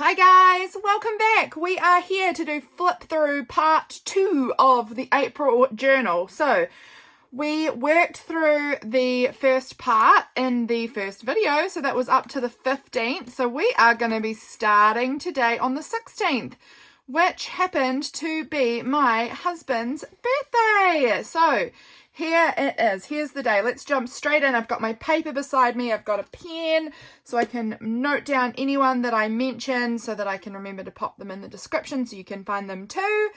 Hi guys, welcome back. We are here to do flip through part 2 of the April journal. So we worked through the first part in the first video, so that was up to the 15th. So we are going to be starting today on the 16th, which happened to be my husband's birthday. So here it is. Here's the day. Let's jump straight in. I've got my paper beside me. I've got a pen so I can note down anyone that I mention so that I can remember to pop them in the description so you can find them too.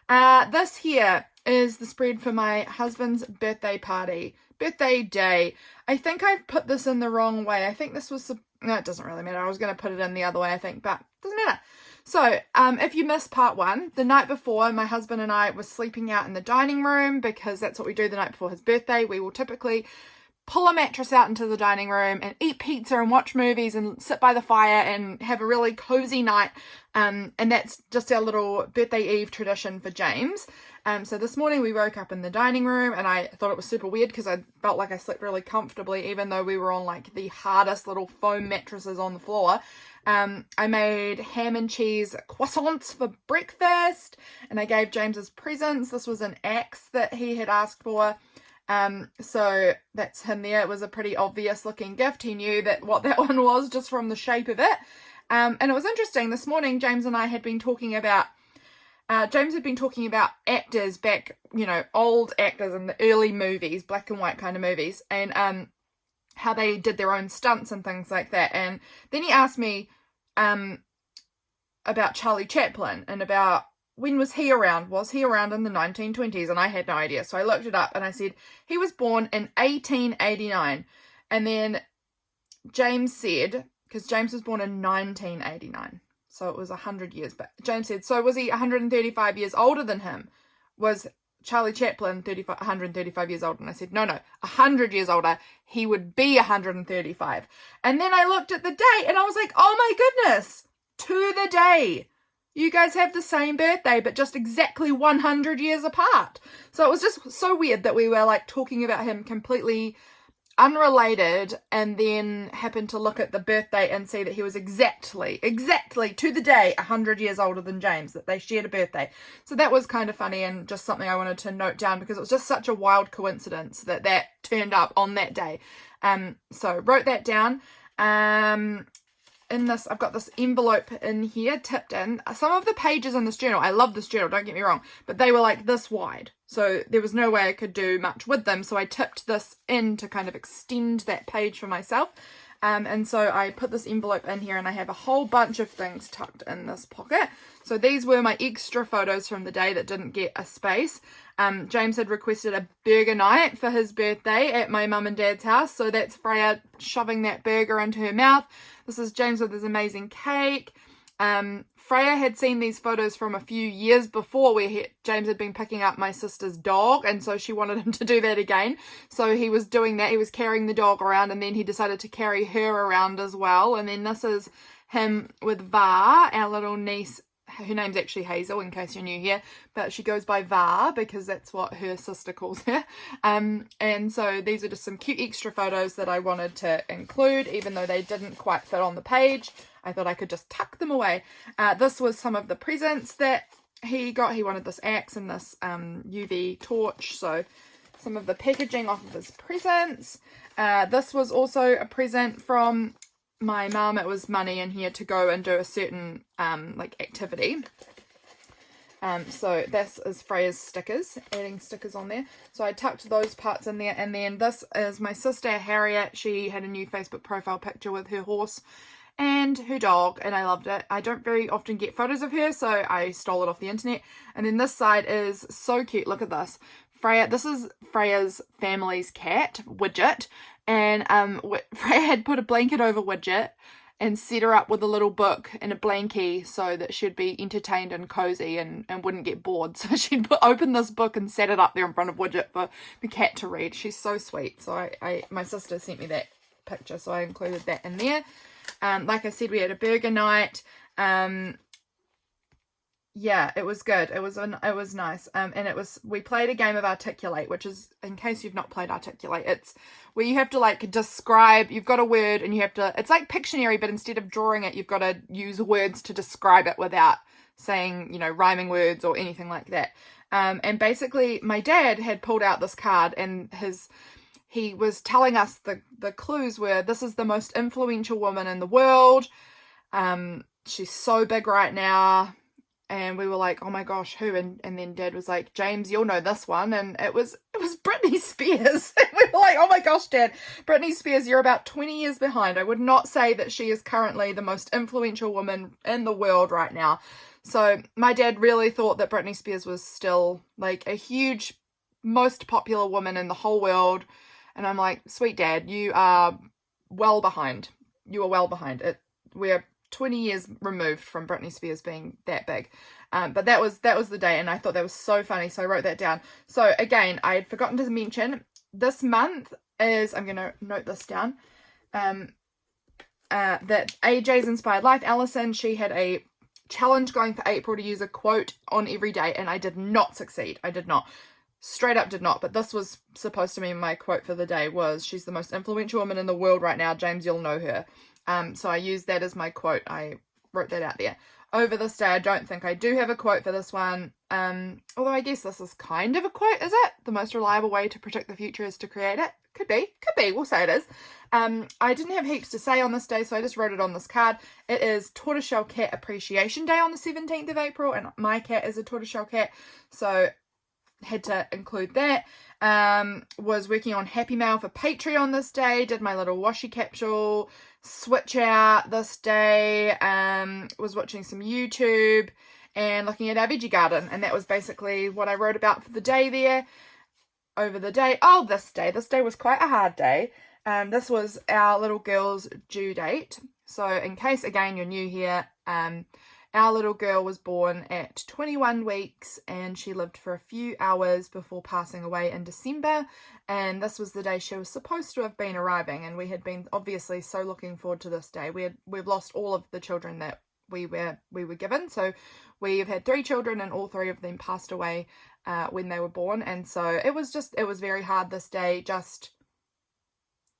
This here is the spread for my husband's birthday day. I think I've put this in the wrong way. I think this was, no, it doesn't really matter. I was going to put it in the other way, I think, but it doesn't matter. So, if you missed part 1, the night before, my husband and I were sleeping out in the dining room because that's what we do the night before his birthday. We will typically pull a mattress out into the dining room and eat pizza and watch movies and sit by the fire and have a really cozy night. And that's just our little birthday eve tradition for James. So this morning we woke up in the dining room and I thought it was super weird because I felt like I slept really comfortably even though we were on like the hardest little foam mattresses on the floor. I made ham and cheese croissants for breakfast and I gave James his presents. This was an axe that he had asked for. So that's him there. It was a pretty obvious looking gift. He knew that what that one was just from the shape of it. And it was interesting. This morning, James and I had been talking about, actors back, old actors in the early movies, black and white kind of movies, and, how they did their own stunts and things like that. And then he asked me, about Charlie Chaplin and about when was he around? Was he around in the 1920s? And I had no idea. So I looked it up and I said, he was born in 1889. And then James said, because James was born in 1989. So it was 100 years back. James said, so was he 135 years older than him? Was Charlie Chaplin 135 years old? And I said, no, 100 years older. He would be 135. And then I looked at the date and I was like, oh my goodness, to the day. You guys have the same birthday, but just exactly 100 years apart. So it was just so weird that we were like talking about him completely unrelated and then happened to look at the birthday and see that he was exactly to the day 100 years older than James, that they shared a birthday. So that was kind of funny and just something I wanted to note down because it was just such a wild coincidence that turned up on that day. So wrote that down. In this, I've got this envelope in here tipped in. Some of the pages in this journal, I love this journal, don't get me wrong, but they were like this wide. So there was no way I could do much with them. So I tipped this in to kind of extend that page for myself. And so I put this envelope in here and I have a whole bunch of things tucked in this pocket. So these were my extra photos from the day that didn't get a space. James had requested a burger night for his birthday at my mum and dad's house. So that's Freya shoving that burger into her mouth. This is James with his amazing cake. Freya had seen these photos from a few years before where James had been picking up my sister's dog, and so she wanted him to do that again. So he was doing that. He was carrying the dog around, and then he decided to carry her around as well. And then this is him with Va, our little niece. Her name's actually Hazel, in case you're new here, but she goes by Va because that's what her sister calls her. And so these are just some cute extra photos that I wanted to include, even though they didn't quite fit on the page. I thought I could just tuck them away. This was some of the presents that he got. He wanted this axe and this UV torch, so some of the packaging off of his presents. This was also a present from my mum. It was money in here to go and do a certain activity. So this is Freya's stickers, adding stickers on there. So I tucked those parts in there. And then this is my sister Harriet. She had a new Facebook profile picture with her horse and her dog, and I loved it. I don't very often get photos of her, so I stole it off the internet. And then this side is so cute. Look at this. This is Freya's family's cat, Widget. And Freya had put a blanket over Widget and set her up with a little book and a blankie so that she'd be entertained and cozy and wouldn't get bored. So she'd opened this book and set it up there in front of Widget for the cat to read. She's so sweet. So my sister sent me that picture, so I included that in there. Like I said, we had a burger night. Yeah, it was good. It was nice. And we played a game of Articulate, which is, in case you've not played Articulate, it's where you have to like describe, you've got a word and you have to, it's like Pictionary, but instead of drawing it, you've got to use words to describe it without saying, rhyming words or anything like that. And basically my dad had pulled out this card, and he was telling us the clues were, this is the most influential woman in the world. She's so big right now. And we were like, oh my gosh, who? And then Dad was like, James, you'll know this one. And it was Britney Spears. And we were like, oh my gosh, Dad, Britney Spears, you're about 20 years behind. I would not say that she is currently the most influential woman in the world right now. So my dad really thought that Britney Spears was still like a huge, most popular woman in the whole world. And I'm like, sweet Dad, you are well behind. You are well behind it. We're 20 years removed from Britney Spears being that big. But that was the day, and I thought that was so funny, so I wrote that down. So again, I had forgotten to mention, this month is, I'm going to note this down, that AJ's Inspired Life, Allison, she had a challenge going for April to use a quote on every day, and I did not succeed. I did not. Straight up did not. But this was supposed to be my quote for the day, was, she's the most influential woman in the world right now. James, you'll know her. So I used that as my quote. I wrote that out there. Over this day, I don't think I do have a quote for this one. Although I guess this is kind of a quote, is it? The most reliable way to predict the future is to create it. Could be. We'll say it is. I didn't have heaps to say on this day, so I just wrote it on this card. It is Tortoiseshell Cat Appreciation Day on the 17th of April, and my cat is a tortoiseshell cat, so had to include that. Was working on Happy Mail for Patreon this day, did my little washi capsule switch out this day, was watching some YouTube and looking at our veggie garden, and that was basically what I wrote about for the day there. Over the day, this day was quite a hard day. This was our little girl's due date, so in case again you're new here, our little girl was born at 21 weeks, and she lived for a few hours before passing away in December, and this was the day she was supposed to have been arriving, and we had been obviously so looking forward to this day. We've lost all of the children that we were given, so we've had 3 children, and all 3 of them passed away when they were born, and so it was very hard this day, just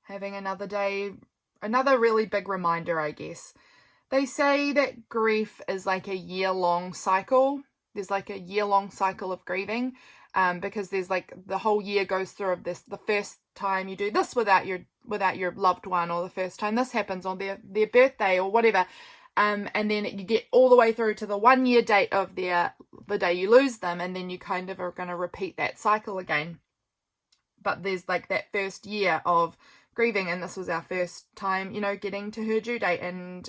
having another day, another really big reminder, I guess. They say that grief is like a year-long cycle. There's like a year-long cycle of grieving, because there's like the whole year goes through of this. The first time you do this without your loved one, or the first time this happens on their birthday or whatever, and then you get all the way through to the 1 year date of the day you lose them, and then you kind of are going to repeat that cycle again. But there's like that first year of grieving, and this was our first time, getting to her due date, and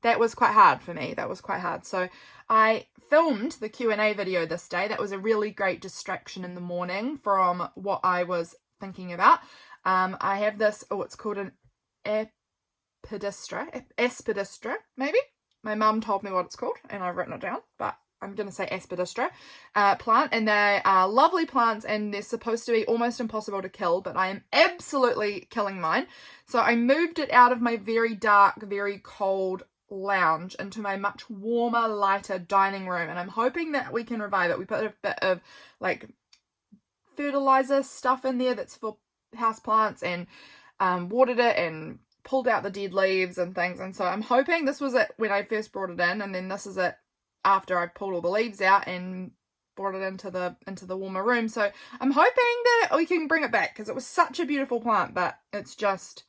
that was quite hard for me. That was quite hard. So I filmed the Q&A video this day. That was a really great distraction in the morning from what I was thinking about. I have this, it's called an aspidistra, maybe? My mum told me what it's called, and I've written it down, but I'm going to say aspidistra plant, and they are lovely plants, and they're supposed to be almost impossible to kill, but I am absolutely killing mine. So I moved it out of my very dark, very cold lounge into my much warmer, lighter dining room, and I'm hoping that we can revive it. We put a bit of like fertilizer stuff in there that's for house plants, and watered it and pulled out the dead leaves and things, and so I'm hoping this was it when I first brought it in, and then this is it after I pulled all the leaves out and brought it into the warmer room. So I'm hoping that we can bring it back, because it was such a beautiful plant, but it's just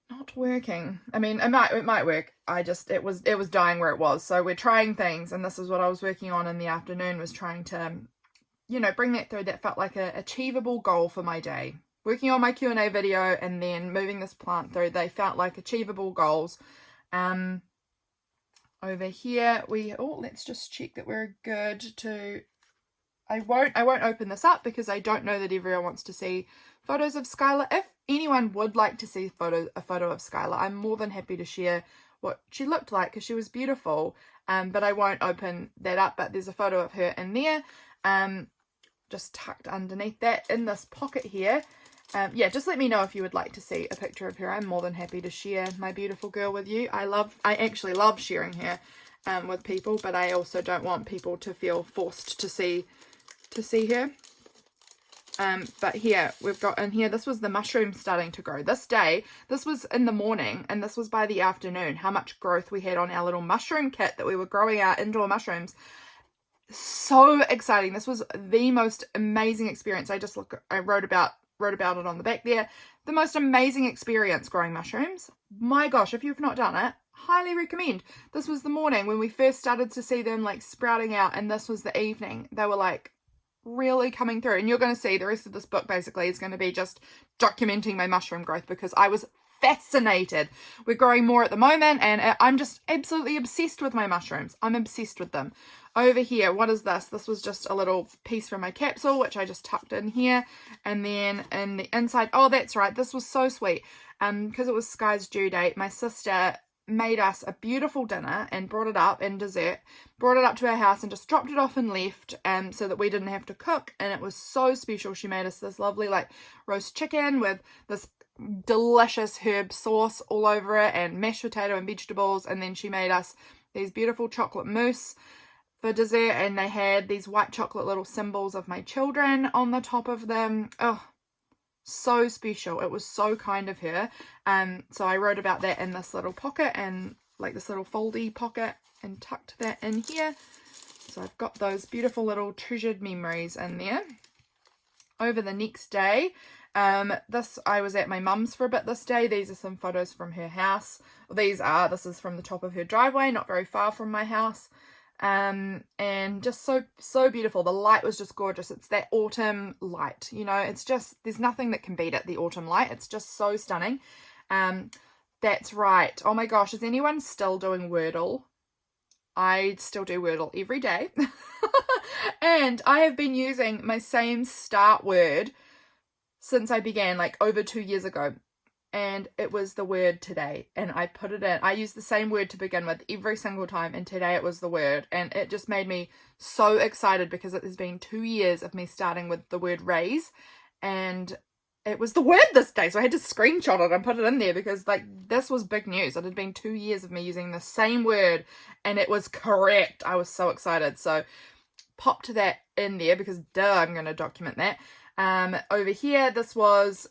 not working. I mean, it might work. It was dying where it was. So we're trying things, and this is what I was working on in the afternoon, was trying to, bring that through. That felt like a achievable goal for my day. Working on my Q&A video and then moving this plant through, they felt like achievable goals. Over here let's just check that we're good to, I won't open this up because I don't know that everyone wants to see photos of Cayla. If anyone would like to see a photo of Cayla, I'm more than happy to share what she looked like, because she was beautiful. But I won't open that up, but there's a photo of her in there, just tucked underneath that in this pocket here. Just let me know if you would like to see a picture of her. I'm more than happy to share my beautiful girl with you. I actually love sharing her. with people, but I also don't want people to feel forced to see her. But here we've got in here, this was the mushroom starting to grow this day. This was in the morning, and this was by the afternoon, how much growth we had on our little mushroom kit that we were growing our indoor mushrooms. So exciting. This was the most amazing experience. I wrote about it on the back there. The most amazing experience growing mushrooms. My gosh, if you've not done it, highly recommend. This was the morning when we first started to see them like sprouting out, and this was the evening. They were like really coming through, and you're going to see the rest of this book basically is going to be just documenting my mushroom growth, because I was fascinated. We're growing more at the moment, and I'm just absolutely obsessed with my mushrooms. I'm obsessed with them. Over here, what is this? This was just a little piece from my capsule, which I just tucked in here. And then in the inside, oh, that's right, this was so sweet. Because it was Sky's due date, my sister made us a beautiful dinner and brought it up in dessert, brought it up to our house and just dropped it off and left, so that we didn't have to cook. And it was so special. She made us this lovely like roast chicken with this delicious herb sauce all over it, and mashed potato and vegetables. And then she made us these beautiful chocolate mousse for dessert, and they had these white chocolate little symbols of my children on the top of them. Oh, so special. It was so kind of her. So I wrote about that in this little pocket, and like this little foldy pocket, and tucked that in here. So I've got those beautiful little treasured memories in there. Over the next day, I was at my mum's for a bit this day. These are some photos from her house. This is from the top of her driveway, not very far from my house. And just so beautiful. The light was just gorgeous. It's that autumn light, you know, it's just, there's nothing that can beat it, the autumn light. It's just so stunning. That's right. Oh my gosh, is anyone still doing Wordle? I still do Wordle every day. And I have been using my same start word since I began, like over 2 years ago. And it was the word today, and I put it in. I used the same word to begin with every single time, and today it was the word, and it just made me so excited, because it has been 2 years of me starting with the word raise, and it was the word this day. So I had to screenshot it and put it in there, because like this was big news. It had been 2 years of me using the same word, and it was correct. I was so excited. So popped that in there, because duh, I'm going to document that. Over here, this was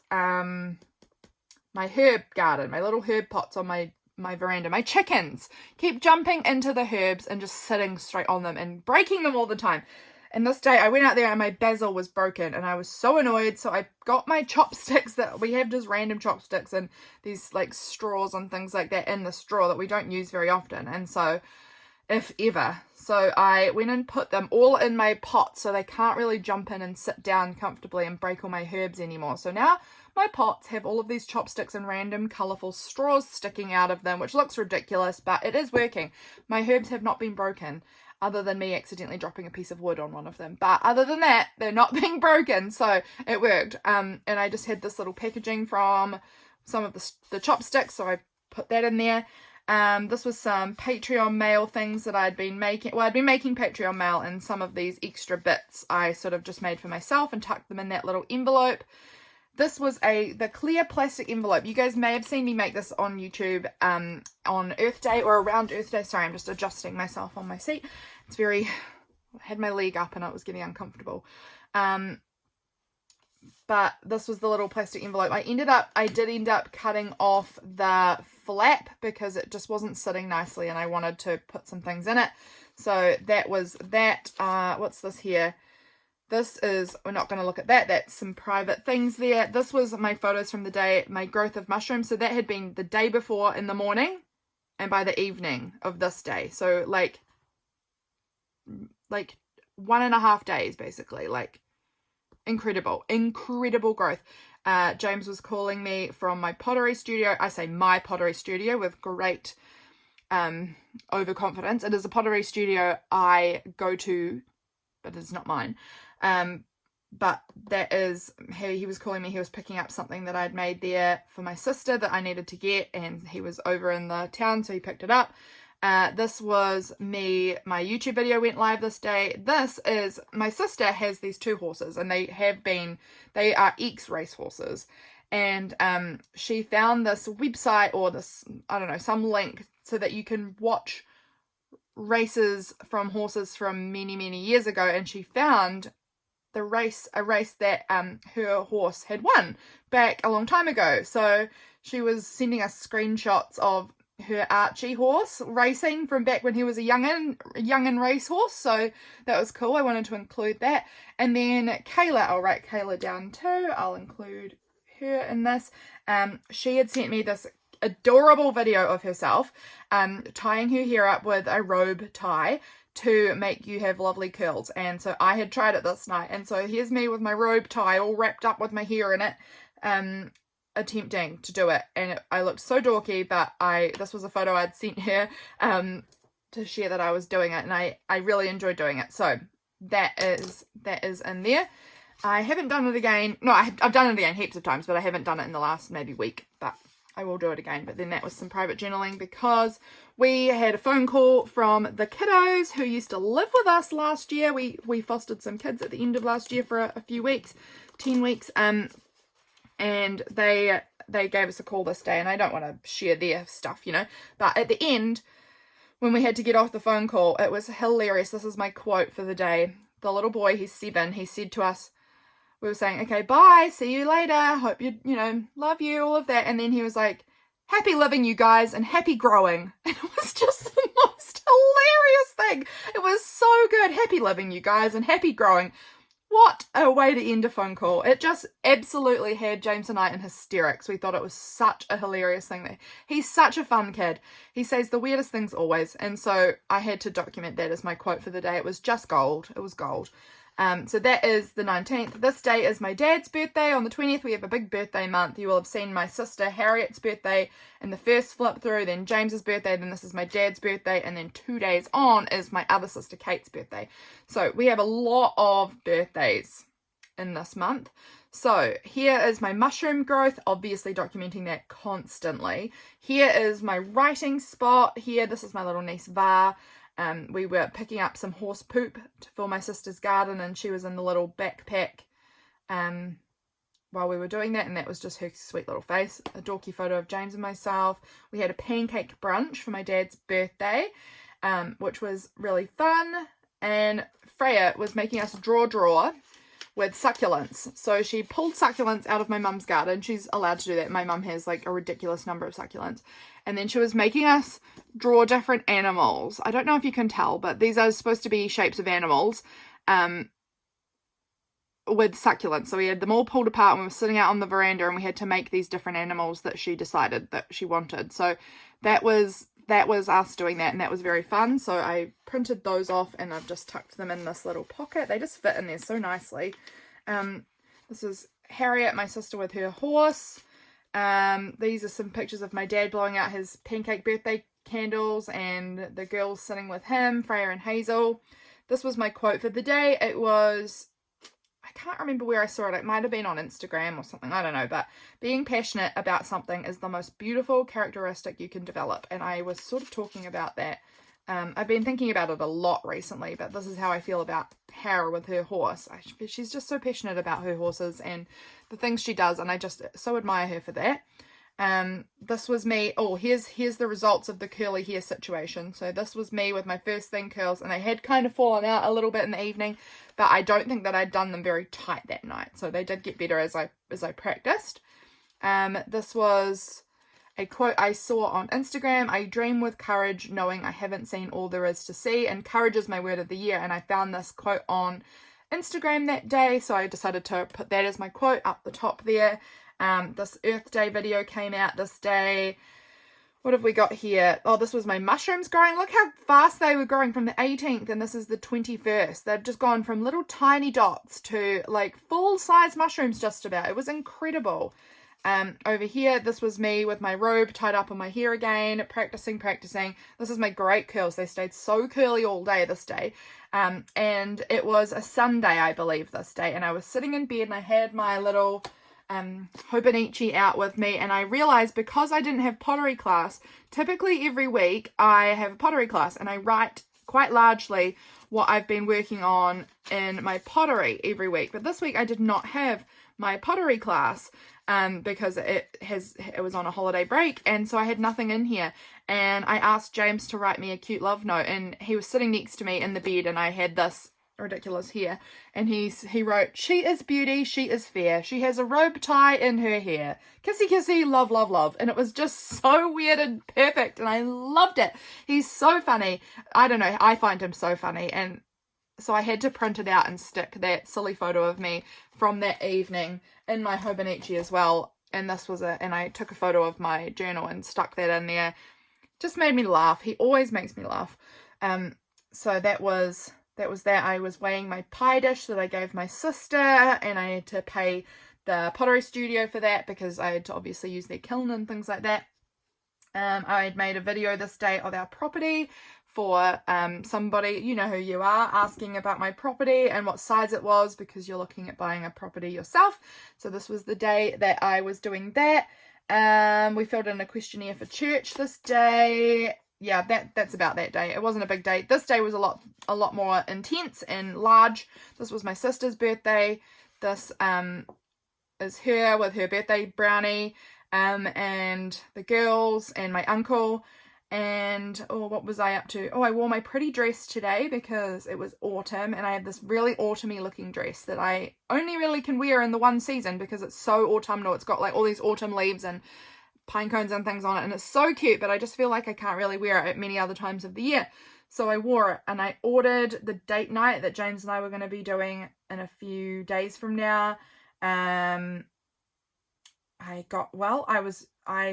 my herb garden, my little herb pots on my veranda. My chickens keep jumping into the herbs and just sitting straight on them and breaking them all the time. And this day I went out there and my basil was broken, and I was so annoyed. So I got my chopsticks, that we have just random chopsticks and these like straws and things like that in the straw that we don't use very often. And so, if ever. So I went and put them all in my pot, so they can't really jump in and sit down comfortably and break all my herbs anymore. So now my pots have all of these chopsticks and random colourful straws sticking out of them, which looks ridiculous, but it is working. My herbs have not been broken, other than me accidentally dropping a piece of wood on one of them. But other than that, they're not being broken, so it worked. And I just had this little packaging from some of the chopsticks, so I put that in there. This was some Patreon mail things that I'd been making. Well, I'd been making Patreon mail, and some of these extra bits I sort of just made for myself and tucked them in that little envelope. This was the clear plastic envelope. You guys may have seen me make this on YouTube on Earth Day or around Earth Day. Sorry, I'm just adjusting myself on my seat. I had my leg up and it was getting uncomfortable. But this was the little plastic envelope. I did end up cutting off the flap because it just wasn't sitting nicely, and I wanted to put some things in it. So that was that. What's this here? This is, we're not going to look at that. That's some private things there. This was my photos from the day, my growth of mushrooms. So that had been the day before in the morning and by the evening of this day. So like 1.5 days, basically. Like incredible growth. James was calling me from my pottery studio. I say my pottery studio with great overconfidence. It is a pottery studio I go to, but it's not mine. But that is, he was calling me. He was picking up something that I'd made there for my sister that I needed to get, and he was over in the town, so he picked it up. This was me. My YouTube video went live this day. This is, my sister has these 2 horses, and they are ex-race horses. And she found this website, or this, I don't know, some link so that you can watch races from horses from many, many years ago, and she found a race that her horse had won back a long time ago. So she was sending us screenshots of her Archie horse racing from back when he was a youngin racehorse. So that was cool. I wanted to include that. And then Cayla, I'll write Cayla down too. I'll include her in this. She had sent me this adorable video of herself tying her hair up with a robe tie to make you have lovely curls. And so I had tried it this night, and so here's me with my robe tie all wrapped up with my hair in it, attempting to do it, and I looked so dorky, but this was a photo I'd sent her to share that I was doing it, and I really enjoyed doing it. So that is in there. I haven't done it again. No, I've done it again heaps of times, but I haven't done it in the last maybe week, but I will do it again. But then that was some private journaling because we had a phone call from the kiddos who used to live with us last year. We fostered some kids at the end of last year for a few weeks, 10 weeks, and they gave us a call this day, and I don't want to share their stuff, but at the end, when we had to get off the phone call, it was hilarious. This is my quote for the day. The little boy, he's 7, he said to us, we were saying, okay, bye, see you later, hope you love you, all of that. And then he was like, happy living, you guys, and happy growing. And it was just the most hilarious thing. It was so good. Happy living, you guys, and happy growing. What a way to end a phone call. It just absolutely had James and I in hysterics. We thought it was such a hilarious thing. He's such a fun kid. He says the weirdest things always. And so I had to document that as my quote for the day. It was just gold. It was gold. So that is the 19th. This day is my dad's birthday. On the 20th, we have a big birthday month. You will have seen my sister Harriet's birthday in the first flip through, then James's birthday, then this is my dad's birthday, and then 2 days on is my other sister Kate's birthday. So we have a lot of birthdays in this month. So here is my mushroom growth, obviously documenting that constantly. Here is my writing spot. Here, this is my little niece Va. We were picking up some horse poop for my sister's garden, and she was in the little backpack while we were doing that, and that was just her sweet little face. A dorky photo of James and myself. We had a pancake brunch for my dad's birthday, which was really fun, and Freya was making us a drawer with succulents. So she pulled succulents out of my mum's garden. She's allowed to do that. My mum has like a ridiculous number of succulents. And then she was making us draw different animals. I don't know if you can tell, but these are supposed to be shapes of animals with succulents. So we had them all pulled apart and we were sitting out on the veranda, and we had to make these different animals that she decided that she wanted. So that was us doing that, and that was very fun. So I printed those off, and I've just tucked them in this little pocket. They just fit in there so nicely. This is Harriet, my sister, with her horse. These are some pictures of my dad blowing out his pancake birthday candles, and the girls sitting with him, Freya and Hazel. This was my quote for the day. It was, I can't remember where I saw it. It might have been on Instagram or something. I don't know. But being passionate about something is the most beautiful characteristic you can develop. And I was sort of talking about that. I've been thinking about it a lot recently, but this is how I feel about Hera with her horse. She's just so passionate about her horses and the things she does, and I just so admire her for that. This was me. Oh, here's the results of the curly hair situation. So this was me with my first thin curls, and they had kind of fallen out a little bit in the evening, but I don't think that I'd done them very tight that night. So they did get better as I practiced. This was a quote I saw on Instagram. I dream with courage, knowing I haven't seen all there is to see. And courage is my word of the year. And I found this quote on Instagram that day, so I decided to put that as my quote up the top there. This Earth Day video came out this day. What have we got here? Oh, this was my mushrooms growing. Look how fast they were growing from the 18th, and this is the 21st. They've just gone from little tiny dots to like full-size mushrooms just about. It was incredible. Over here, this was me with my robe tied up on my hair again, practicing. This is my great curls. They stayed so curly all day this day. And it was a Sunday, I believe, this day. And I was sitting in bed, and I had my little Hobonichi out with me. And I realized, because I didn't have pottery class, typically every week I have a pottery class, and I write quite largely what I've been working on in my pottery every week. But this week I did not have my pottery class. because it was on a holiday break, and so I had nothing in here. And I asked James to write me a cute love note, and he was sitting next to me in the bed, and I had this ridiculous hair, and he wrote, "She is beauty, she is fair, she has a robe tie in her hair, kissy kissy, love love love." And it was just so weird and perfect, and I loved it. He's so funny. I don't know, I find him so funny, and so I had to print it out and stick that silly photo of me from that evening in my Hobonichi as well. And this was it, and I took a photo of my journal and stuck that in there. Just made me laugh. He always makes me laugh. So that was that. I was weighing my pie dish that I gave my sister, and I had to pay the Pottery studio for that because I had to obviously use their kiln and things like that. I had made a video this day of our property for somebody, you know who you are, asking about my property and what size it was because you're looking at buying a property yourself. So this was the day that I was doing that. We filled in a questionnaire for church this day. Yeah, that's about that day. It wasn't a big day. This day was a lot more intense and large. This was my sister's birthday. This is her with her birthday brownie, and the girls and my uncle. And what was I up to? I wore my pretty dress today because it was autumn, and I had this really autumny looking dress that I only really can wear in the one season because it's so autumnal. It's got like all these autumn leaves and pine cones and things on it, and it's so cute, but I just feel like I can't really wear it at many other times of the year. So I wore it, and I ordered the date night that James and I were going to be doing in a few days from now. I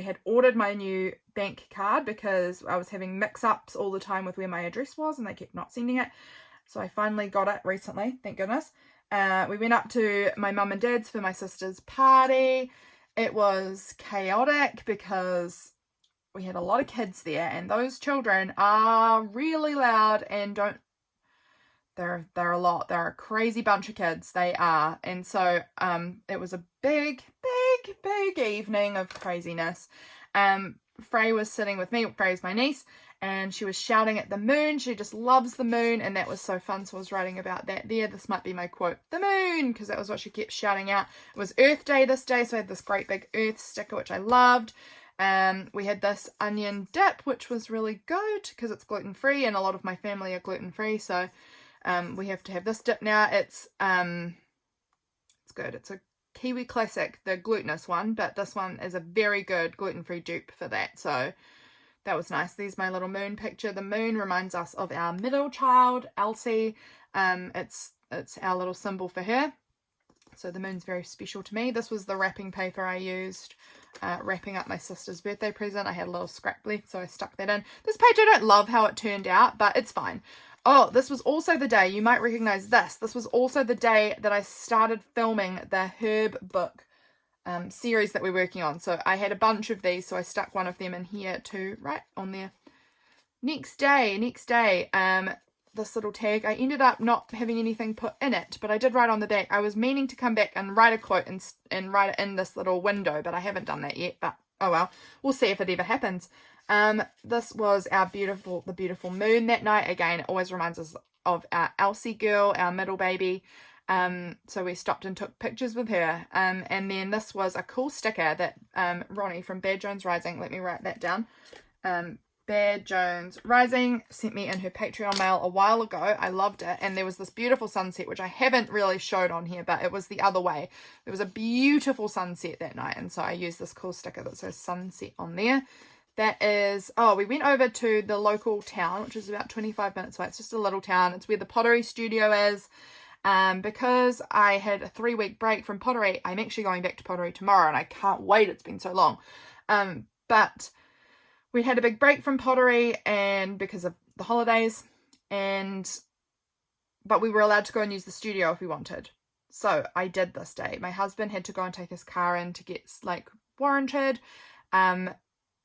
had ordered my new bank card because I was having mix-ups all the time with where my address was, and they kept not sending it. So I finally got it recently, thank goodness. We went up to my mum and dad's for my sister's party. It was chaotic because we had a lot of kids there, and those children are really loud and they're a lot. They're a crazy bunch of kids. They are. And so it was a big evening of craziness. Frey was sitting with me. Frey's my niece, and she was shouting at the moon. She just loves the moon, and that was so fun. So I was writing about that there. This might be my quote, the moon, because that was what she kept shouting out. It was Earth Day this day, so I had this great big Earth sticker, which I loved. We had this onion dip, which was really good because it's gluten-free, and a lot of my family are gluten-free, so we have to have this dip now. It's good. It's a Kiwi Classic, the glutinous one, but this one is a very good gluten-free dupe for that, so that was nice. There's my little moon picture. The moon reminds us of our middle child, Elsie. It's our little symbol for her, so the moon's very special to me. This was the wrapping paper I used wrapping up my sister's birthday present. I had a little scrap left, so I stuck that in. This page, I don't love how it turned out, but it's fine. This was also the day, you might recognize this. This was also the day that I started filming the herb book series that we're working on. So I had a bunch of these, so I stuck one of them in here too, right on there. Next day, this little tag, I ended up not having anything put in it, but I did write on the back. I was meaning to come back and write a quote and write it in this little window, but I haven't done that yet, but oh well, we'll see if it ever happens. This was the beautiful moon that night. Again, it always reminds us of our Elsie girl, our middle baby. So we stopped and took pictures with her. And then this was a cool sticker that Roni from Bad Jones Rising, let me write that down. Bad Jones Rising sent me in her Patreon mail a while ago. I loved it. And there was this beautiful sunset, which I haven't really showed on here, but it was the other way. There was a beautiful sunset that night. And so I used this cool sticker that says sunset on there. That is, we went over to the local town, which is about 25 minutes away. It's just a little town. It's where the Pottery studio is. Because I had a 3-week break from Pottery, I'm actually going back to Pottery tomorrow, and I can't wait. It's been so long. But we had a big break from Pottery, and because of the holidays, but we were allowed to go and use the studio if we wanted. So I did this day. My husband had to go and take his car in to get warranted.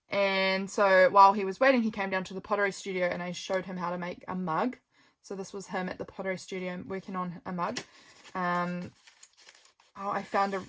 And so while he was waiting, he came down to the Pottery studio, and I showed him how to make a mug. So this was him at the Pottery studio working on a mug. I found a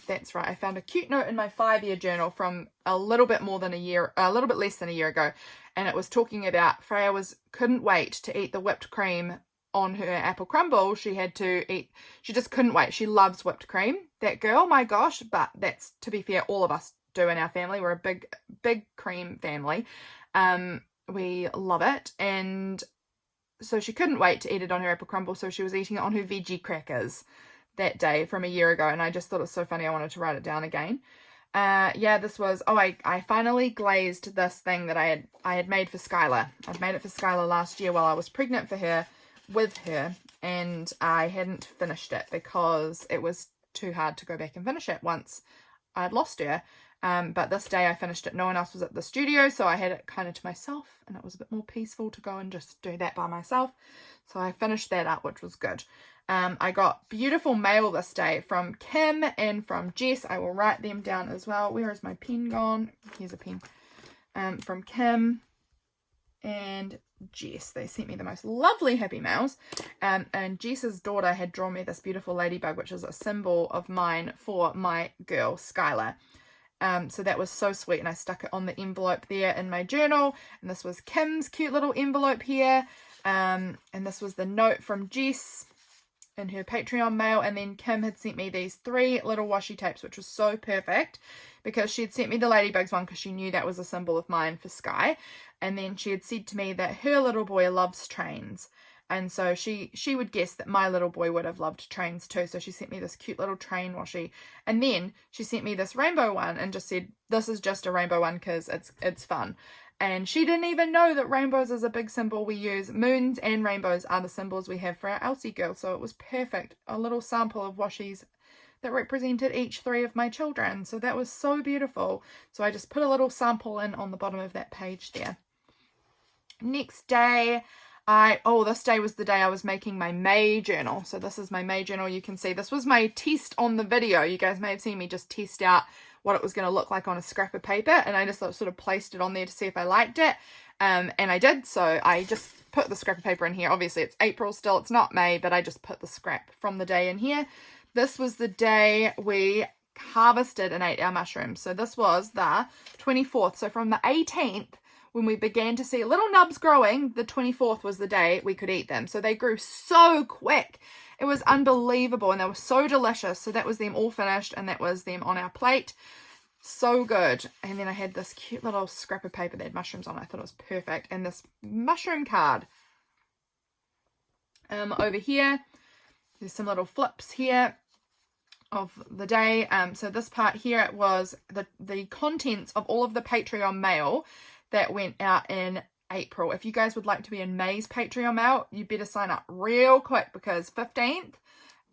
cute note in my 5-year journal from a little bit less than a year ago. And it was talking about Freya couldn't wait to eat the whipped cream on her apple crumble, she had to eat, she just couldn't wait. She loves whipped cream, that girl, my gosh. But that's, to be fair, all of us do in our family. We're a big cream family. We love it. And so she couldn't wait to eat it on her apple crumble, so she was eating it on her veggie crackers that day from a year ago, and I just thought it was so funny I wanted to write it down again. Yeah, this was, I finally glazed this thing that I had made for Cayla. I'd made it for Cayla last year while I was pregnant with her, and I hadn't finished it because it was too hard to go back and finish it once I'd lost her. But this day I finished it. No one else was at the studio, so I had it kind of to myself, and it was a bit more peaceful to go and just do that by myself. So I finished that up, which was good. I got beautiful mail this day from Kim and from Jess. I will write them down as well. Where is my pen gone? Here's a pen. From Kim and Jess. They sent me the most lovely happy mails. And Jess's daughter had drawn me this beautiful ladybug, which is a symbol of mine for my girl, Cayla. So that was so sweet, and I stuck it on the envelope there in my journal. And this was Kim's cute little envelope here. And this was the note from Jess in her Patreon mail. And then Kim had sent me these 3 little washi tapes, which was so perfect because she had sent me the ladybugs one because she knew that was a symbol of mine for Sky. And then she had said to me that her little boy loves trains. And so she would guess that my little boy would have loved trains too. So she sent me this cute little train washi. And then she sent me this rainbow one and just said, this is just a rainbow one because it's fun. And she didn't even know that rainbows is a big symbol we use. Moons and rainbows are the symbols we have for our Elsie girl. So it was perfect. A little sample of washis that represented each 3 of my children. So that was so beautiful. So I just put a little sample in on the bottom of that page there. Next day, this day was the day I was making my May journal. So this is my May journal. You can see this was my test on the video. You guys may have seen me just test out what it was going to look like on a scrap of paper, and I just sort of placed it on there to see if I liked it, and I did. So I just put the scrap of paper in here. Obviously it's April still, it's not May, but I just put the scrap from the day in here. This was the day we harvested and ate our mushrooms. So this was the 24th. So from the 18th, when we began to see little nubs growing, the 24th was the day we could eat them. So they grew so quick. It was unbelievable, and they were so delicious. So that was them all finished, and that was them on our plate. So good. And then I had this cute little scrap of paper that had mushrooms on it. I thought it was perfect. And this mushroom card. Over here, there's some little flips here of the day. So this part here, it was the contents of all of the Patreon mail that went out in April. If you guys would like to be in May's Patreon mail, you better sign up real quick because 15th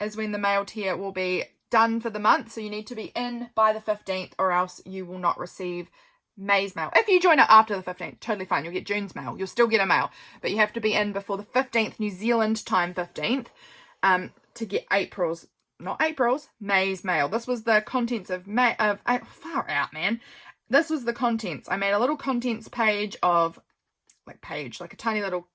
is when the mail tier will be done for the month. So you need to be in by the 15th or else you will not receive May's mail. If you join up after the 15th, totally fine. You'll get June's mail. You'll still get a mail, but you have to be in before the 15th, New Zealand time 15th, to get May's mail. This was the contents of May, far out, man. This was the contents. I made a little contents page of, like a tiny little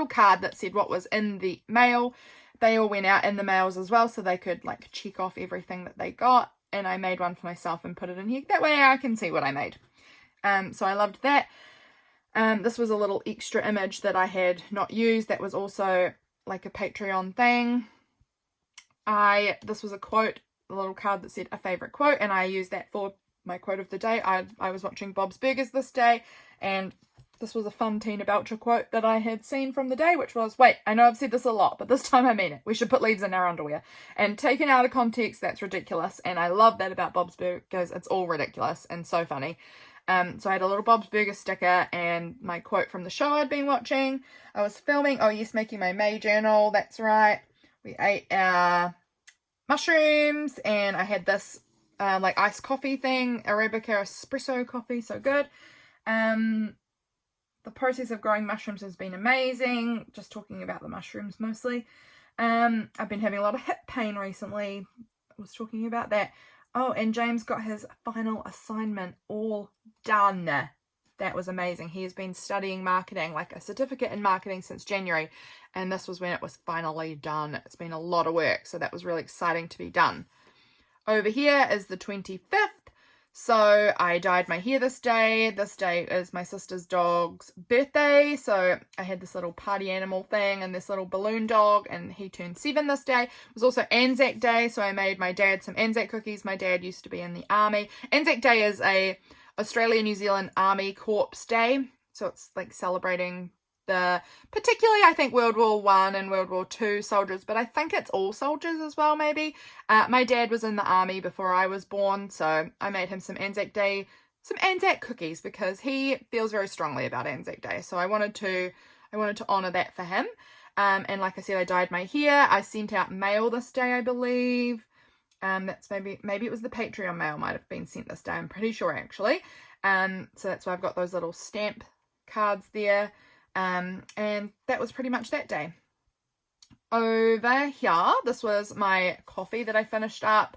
card that said what was in the mail. They all went out in the mails as well, so they could like check off everything that they got. And I made one for myself and put it in here. That way I can see what I made. So I loved that. This was a little extra image that I had not used. That was also like a Patreon thing. This was a quote, a little card that said a favorite quote, and I used that for my quote of the day. I was watching Bob's Burgers this day, and this was a fun Tina Belcher quote that I had seen from the day, which was, wait, I know I've said this a lot, but this time I mean it. We should put leaves in our underwear. And taken out of context, that's ridiculous. And I love that about Bob's Burgers. It's all ridiculous and so funny. So I had a little Bob's Burger sticker and my quote from the show I'd been watching. I was filming, making my May journal. That's right. We ate our mushrooms, and I had this like iced coffee thing, Arabica espresso coffee, so good. The process of growing mushrooms has been amazing. Just talking about the mushrooms mostly. I've been having a lot of hip pain recently. I was talking about that. Oh, and James got his final assignment all done. That was amazing. He has been studying marketing, like a certificate in marketing, since January. And this was when it was finally done. It's been a lot of work, so that was really exciting to be done. Over here is the 25th. So I dyed my hair this day. This day is my sister's dog's birthday. So I had this little party animal thing and this little balloon dog, and he turned 7 this day. It was also Anzac Day, so I made my dad some Anzac cookies. My dad used to be in the army. Anzac Day is a Australia-New Zealand Army Corps Day. So it's like celebrating the, particularly I think World War I and World War II soldiers, but I think it's all soldiers as well, maybe. My dad was in the army before I was born, so I made him some Anzac cookies because he feels very strongly about Anzac Day. So I wanted to honor that for him. And like I said, I dyed my hair. I sent out mail this day, I believe. That's maybe it was the Patreon mail might have been sent this day. I'm pretty sure actually. So that's why I've got those little stamp cards there. And that was pretty much that day. Over here, this was my coffee that I finished up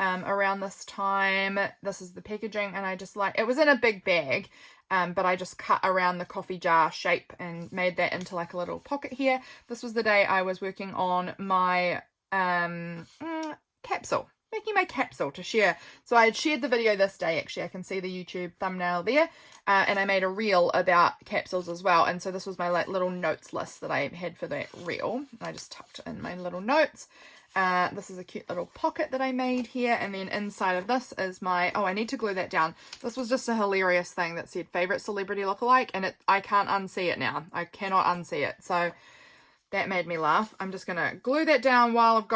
around this time. This is the packaging, and I just it was in a big bag, but I just cut around the coffee jar shape and made that into like a little pocket here. This was the day I was working on my capsule. Making my capsule to share. So I had shared the video this day, actually. I can see the YouTube thumbnail there. And I made a reel about capsules as well. And so this was my like little notes list that I had for that reel. I just tucked in my little notes. This is a cute little pocket that I made here. And then inside of this is my, I need to glue that down. This was just a hilarious thing that said favorite celebrity lookalike. And I can't unsee it now. I cannot unsee it. So that made me laugh. I'm just going to glue that down while I've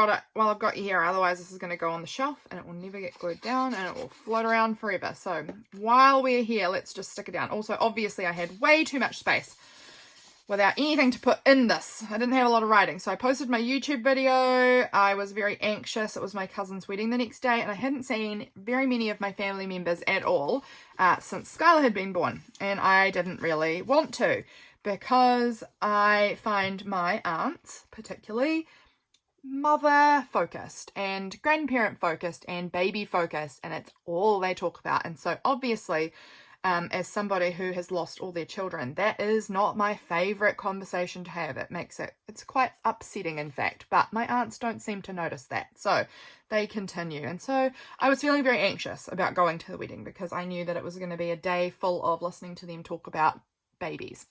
got you here. Otherwise, this is going to go on the shelf and it will never get glued down and it will float around forever. So while we're here, let's just stick it down. Also, obviously, I had way too much space without anything to put in this. I didn't have a lot of writing. So I posted my YouTube video. I was very anxious. It was my cousin's wedding the next day and I hadn't seen very many of my family members at all since Cayla had been born. And I didn't really want to, because I find my aunts particularly mother focused and grandparent focused and baby focused, and it's all they talk about. And so obviously, as somebody who has lost all their children, that is not my favorite conversation to have. It's quite upsetting, in fact, but my aunts don't seem to notice that. So they continue. And so I was feeling very anxious about going to the wedding because I knew that it was going to be a day full of listening to them talk about babies.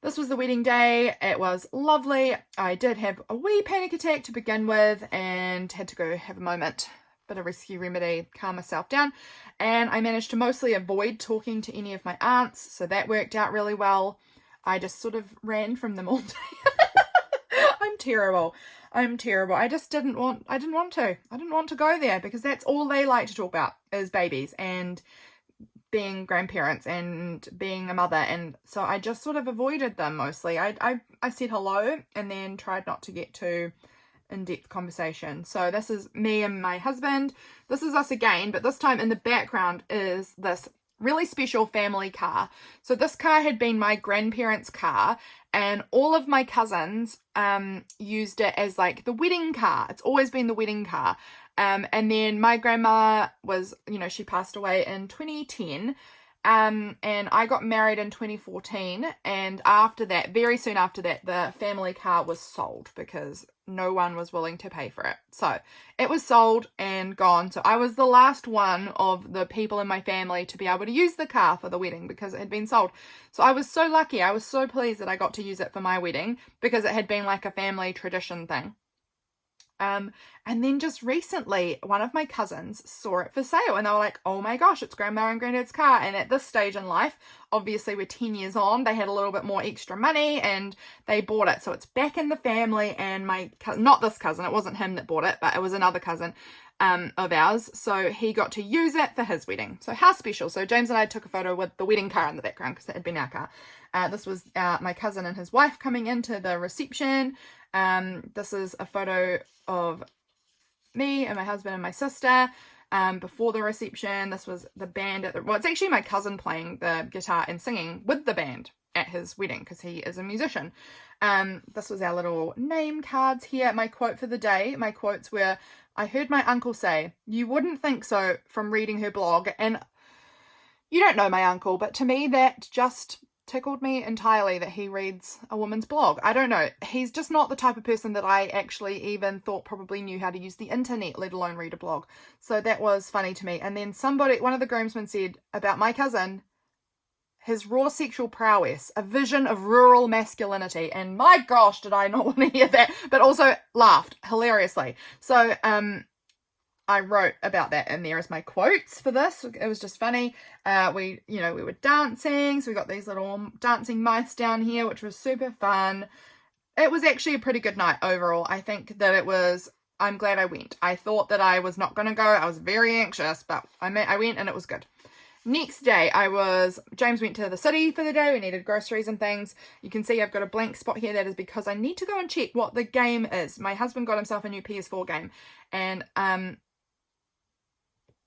This was the wedding day. It was lovely. I did have a wee panic attack to begin with and had to go have a moment, bit of rescue remedy, calm myself down. And I managed to mostly avoid talking to any of my aunts, so that worked out really well. I just sort of ran from them all day. I'm terrible. I just didn't want to go there because that's all they like to talk about is babies and being grandparents and being a mother, and so I just sort of avoided them mostly. I said hello and then tried not to get too in-depth conversation. So this is me and my husband. This is us again, but this time in the background is this really special family car. So this car had been my grandparents' car, and all of my cousins used it as like the wedding car. It's always been the wedding car. And then my grandma was, she passed away in 2010. And I got married in 2014. And after that, very soon after that, the family car was sold because no one was willing to pay for it. So it was sold and gone. So I was the last one of the people in my family to be able to use the car for the wedding because it had been sold. So I was so lucky. I was so pleased that I got to use it for my wedding because it had been like a family tradition thing. And then just recently, one of my cousins saw it for sale and they were like, oh my gosh, it's grandma and granddad's car. And at this stage in life, obviously we're 10 years on, they had a little bit more extra money and they bought it. So it's back in the family, and my cousin, not this cousin, it wasn't him that bought it, but it was another cousin of ours. So he got to use it for his wedding. So how special. So James and I took a photo with the wedding car in the background because it had been our car. This was my cousin and his wife coming into the reception. This is a photo of me and my husband and my sister before the reception. This was the band it's actually my cousin playing the guitar and singing with the band at his wedding because he is a musician. This was our little name cards here. My quote for the day, my quotes were, I heard my uncle say, you wouldn't think so from reading her blog. And you don't know my uncle, but to me that just tickled me entirely that he reads a woman's blog. I don't know. He's just not the type of person that I actually even thought probably knew how to use the internet, let alone read a blog. So that was funny to me. And then one of the groomsmen said about my cousin, his raw sexual prowess, a vision of rural masculinity. And my gosh, did I not want to hear that, but also laughed hilariously. So, I wrote about that in there as my quotes for this. It was just funny. We were dancing. So we got these little dancing mice down here, which was super fun. It was actually a pretty good night overall. I think that I'm glad I went. I thought that I was not going to go. I was very anxious, but I went and it was good. Next day, James went to the city for the day. We needed groceries and things. You can see I've got a blank spot here. That is because I need to go and check what the game is. My husband got himself a new PS4 game, and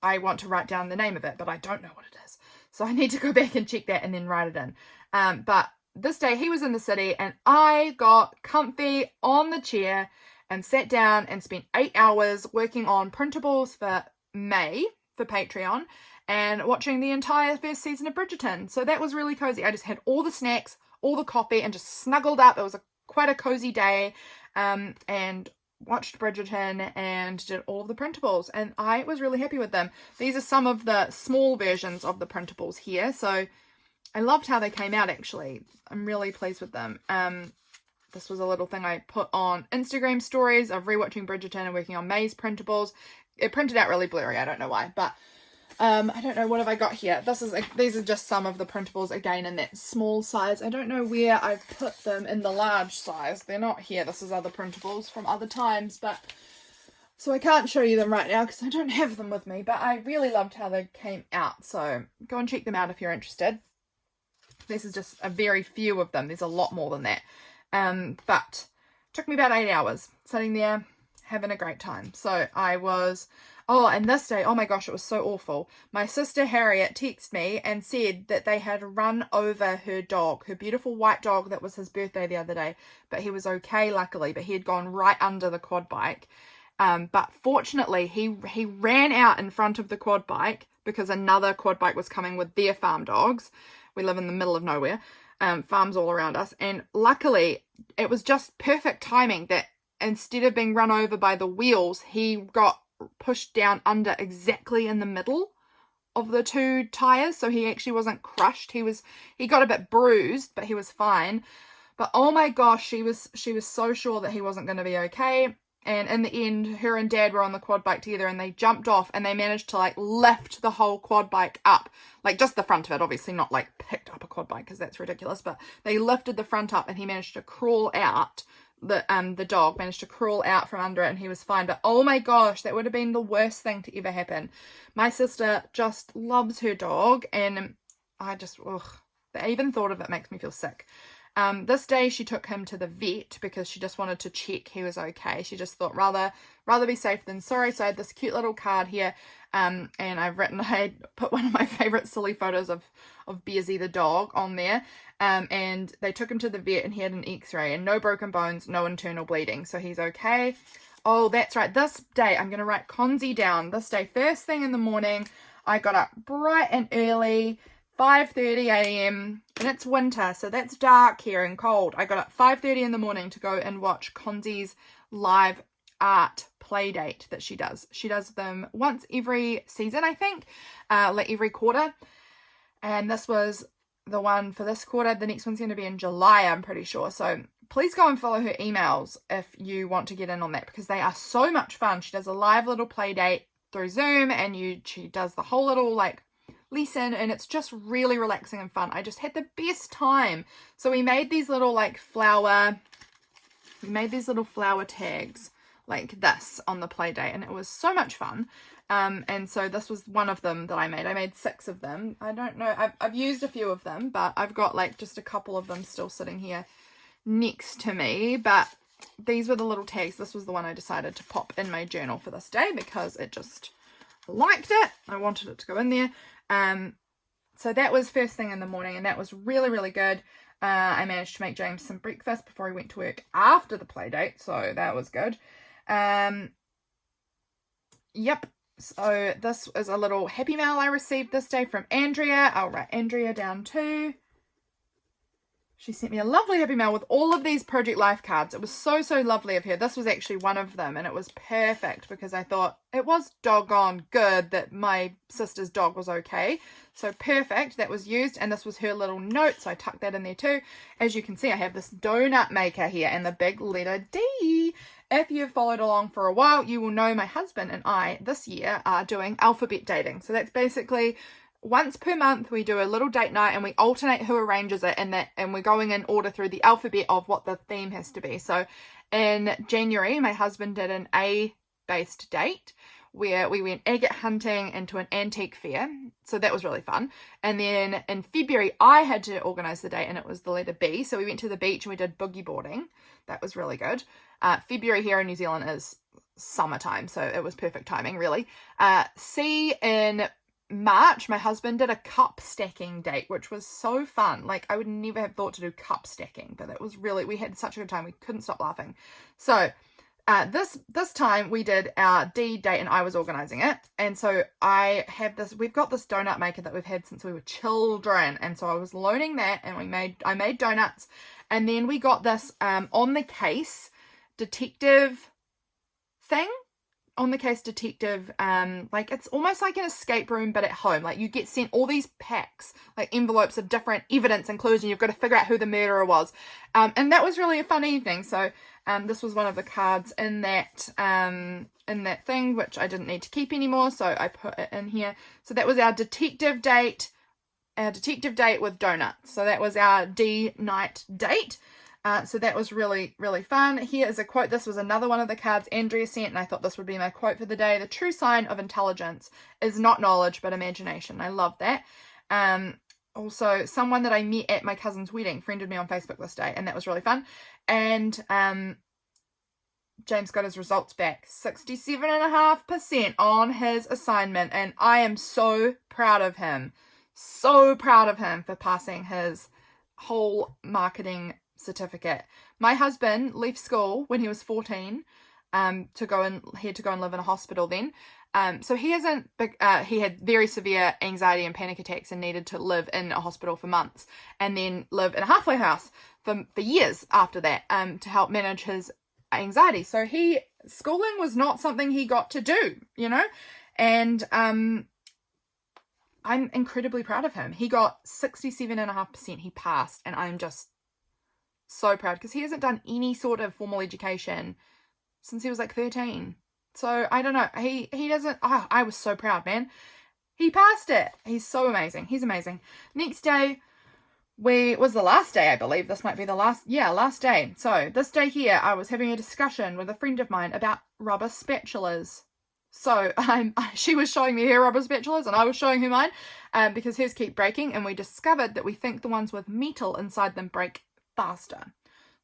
I want to write down the name of it, but I don't know what it is. So I need to go back and check that and then write it in. But this day he was in the city and I got comfy on the chair and sat down and spent 8 hours working on printables for May for Patreon and watching the entire first season of Bridgerton. So that was really cozy. I just had all the snacks, all the coffee, and just snuggled up. It was quite a cozy day, and watched Bridgerton and did all of the printables, and I was really happy with them. These are some of the small versions of the printables here, so I loved how they came out actually. I'm really pleased with them. This was a little thing I put on Instagram stories of rewatching Bridgerton and working on May's printables. It printed out really blurry, I don't know why, but I don't know, what have I got here? These are just some of the printables, again, in that small size. I don't know where I've put them in the large size. They're not here. This is other printables from other times, so I can't show you them right now because I don't have them with me, but I really loved how they came out, so go and check them out if you're interested. This is just a very few of them. There's a lot more than that. But it took me about 8 hours sitting there having a great time. So and this day, oh my gosh, it was so awful. My sister Harriet texted me and said that they had run over her dog, her beautiful white dog that was his birthday the other day, but he was okay, luckily, but he had gone right under the quad bike. But fortunately, he ran out in front of the quad bike because another quad bike was coming with their farm dogs. We live in the middle of nowhere, farms all around us. And luckily, it was just perfect timing that instead of being run over by the wheels, he got pushed down under exactly in the middle of the two tires, so he actually wasn't crushed. He got a bit bruised, but he was fine. But oh my gosh, she was so sure that he wasn't going to be okay. And in the end, her and Dad were on the quad bike together and they jumped off and they managed to lift the whole quad bike up, just the front of it, obviously not picked up a quad bike because that's ridiculous, but they lifted the front up and he managed to crawl out. The dog managed to crawl out from under it and he was fine. But oh my gosh, that would have been the worst thing to ever happen. My sister just loves her dog and I just, even thought of it makes me feel sick. This day she took him to the vet because she just wanted to check he was okay. She just thought rather be safe than sorry. So I had this cute little card here, and I put one of my favorite silly photos of Bearsy the dog on there. And they took him to the vet and he had an x-ray and no broken bones, no internal bleeding. So he's okay. Oh, that's right. This day, I'm going to write Consie down. This day, first thing in the morning, I got up bright and early, 5:30 a.m. and it's winter, so that's dark here and cold. I got up 5:30 in the morning to go and watch Consie's live art play date that she does. She does them once every season, I think, every quarter. And this was the one for this quarter. The next one's going to be in July, I'm pretty sure. So please go and follow her emails if you want to get in on that because they are so much fun. She does a live little play date through Zoom and she does the whole little lesson and it's just really relaxing and fun. I just had the best time. So we made these little flower tags like this on the play date and it was so much fun. And so this was one of them that I made. I made 6 of them. I don't know. I've used a few of them, but I've got just a couple of them still sitting here next to me. But these were the little tags. This was the one I decided to pop in my journal for this day because it just liked it. I wanted it to go in there. So that was first thing in the morning and that was really, really good. I managed to make James some breakfast before he went to work after the play date. So that was good. Yep. So this is a little happy mail I received this day from Andrea. I'll write Andrea down too. She sent me a lovely happy mail with all of these Project Life cards. It was so, so lovely of her. This was actually one of them, and it was perfect because I thought it was doggone good that my sister's dog was okay. So perfect. That was used, and this was her little note, so I tucked that in there too. As you can see, I have this donut maker here and the big letter D. If you've followed along for a while, you will know my husband and I this year are doing alphabet dating. So that's basically once per month we do a little date night and we alternate who arranges it, and we're going in order through the alphabet of what the theme has to be. So in January, my husband did an A-based date where we went agate hunting into an antique fair. So that was really fun. And then in February, I had to organise the date, and it was the letter B. So we went to the beach and we did boogie boarding. That was really good. February here in New Zealand is summertime, so it was perfect timing, really. C, in March, my husband did a cup stacking date, which was so fun. Like, I would never have thought to do cup stacking, but it was really, we had such a good time. We couldn't stop laughing. So this time we did our D date, and I was organising it. And so we've got this donut maker that we've had since we were children. And so I was loaning that, and I made donuts. And then we got this on the case detective thing. On the case detective, like it's almost like an escape room but at home. Like you get sent all these packs, like envelopes of different evidence and clues, and you've got to figure out who the murderer was. And that was really a fun evening. So this was one of the cards in that thing, which I didn't need to keep anymore, so I put it in here. So that was our detective date with donuts. So that was our D night date. So that was really, really fun. Here is a quote. This was another one of the cards Andrea sent, and I thought this would be my quote for the day. The true sign of intelligence is not knowledge, but imagination. I love that. Also, someone that I met at my cousin's wedding friended me on Facebook this day, and that was really fun. And James got his results back. 67.5% on his assignment, and I am so proud of him. So proud of him for passing his whole marketing certificate. My husband left school when he was 14 he had to go and live in a hospital then. So he had very severe anxiety and panic attacks and needed to live in a hospital for months, and then live in a halfway house for years after that to help manage his anxiety. So schooling was not something he got to do, and I'm incredibly proud of him. He got 67.5%. He passed, and I'm just so proud because he hasn't done any sort of formal education since he was like 13. So I don't know. He doesn't. Oh, I was so proud, man. He passed it. He's so amazing. He's amazing. Next day was the last day, I believe. This might be the last day. So this day here, I was having a discussion with a friend of mine about rubber spatulas. So she was showing me her rubber spatulas and I was showing her mine because hers keep breaking, and we discovered that we think the ones with metal inside them break faster.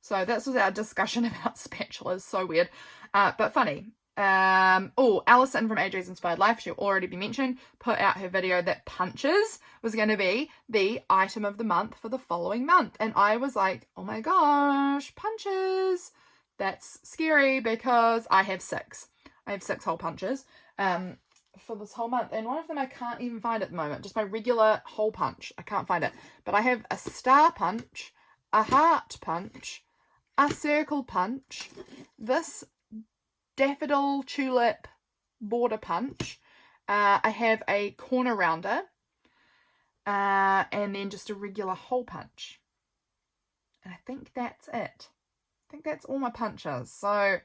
So this was our discussion about spatulas. So weird, but funny. Allison from Andrea's Inspired Life, she'll already be mentioned, put out her video that punches was going to be the item of the month for the following month. And I was like, oh my gosh, punches. That's scary because I have 6. I have 6 hole punches for this whole month. And one of them I can't even find at the moment. Just my regular hole punch. I can't find it. But I have a star punch, a heart punch, a circle punch, this daffodil tulip border punch. I have a corner rounder, and then just a regular hole punch. And I think that's it. I think that's all my punches. So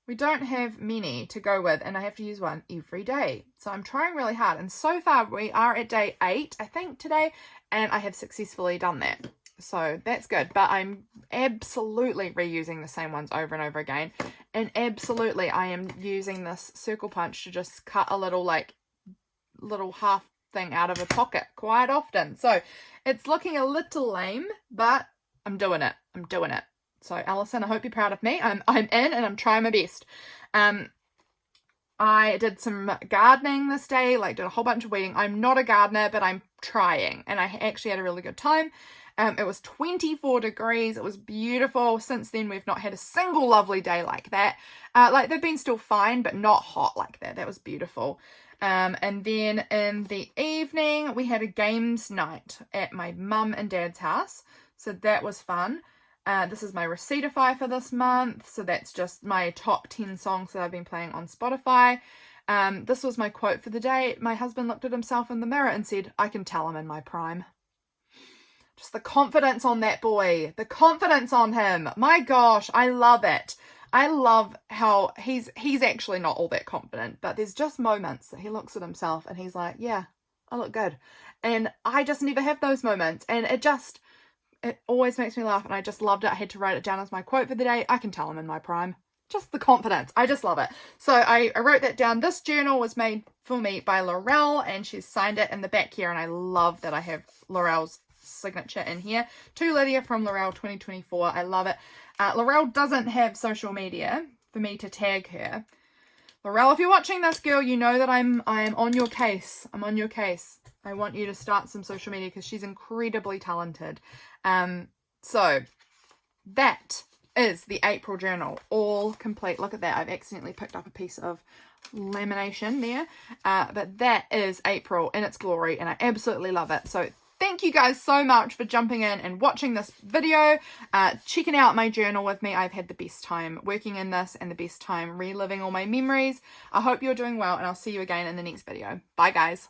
we don't have many to go with, and I have to use one every day. So I'm trying really hard. And so far we are at day 8, I think, today, and I have successfully done that. So that's good, but I'm absolutely reusing the same ones over and over again. And absolutely I am using this circle punch to just cut a little half thing out of a pocket quite often. So it's looking a little lame, but I'm doing it. So Allison, I hope you're proud of me. I'm in and I'm trying my best. I did some gardening this day, did a whole bunch of weeding. I'm not a gardener, but I'm trying, and I actually had a really good time. It was 24 degrees. It was beautiful. Since then, we've not had a single lovely day like that. They've been still fine, but not hot like that. That was beautiful. And then in the evening, we had a games night at my mum and dad's house. So that was fun. This is my Receiptify for this month. So that's just my top 10 songs that I've been playing on Spotify. This was my quote for the day. My husband looked at himself in the mirror and said, "I can tell I'm in my prime." Just the confidence on that boy. The confidence on him. My gosh, I love it. I love how he's actually not all that confident, but there's just moments that he looks at himself and he's like, yeah, I look good. And I just never have those moments. And it always makes me laugh, and I just loved it. I had to write it down as my quote for the day. I can tell I'm in my prime. Just the confidence. I just love it. So I wrote that down. This journal was made for me by Laurel, and she's signed it in the back here, and I love that I have Laurel's signature in here. To Lydia from Laurel 2024. I love it. Laurel doesn't have social media for me to tag her. Laurel, if you're watching this, girl, you know that I'm on your case. I'm on your case. I want you to start some social media because she's incredibly talented. So that is the April journal, all complete. Look at that. I've accidentally picked up a piece of lamination there. But that is April in its glory, and I absolutely love it. So thank you guys so much for jumping in and watching this video, checking out my journal with me. I've had the best time working in this and the best time reliving all my memories. I hope you're doing well, and I'll see you again in the next video. Bye, guys.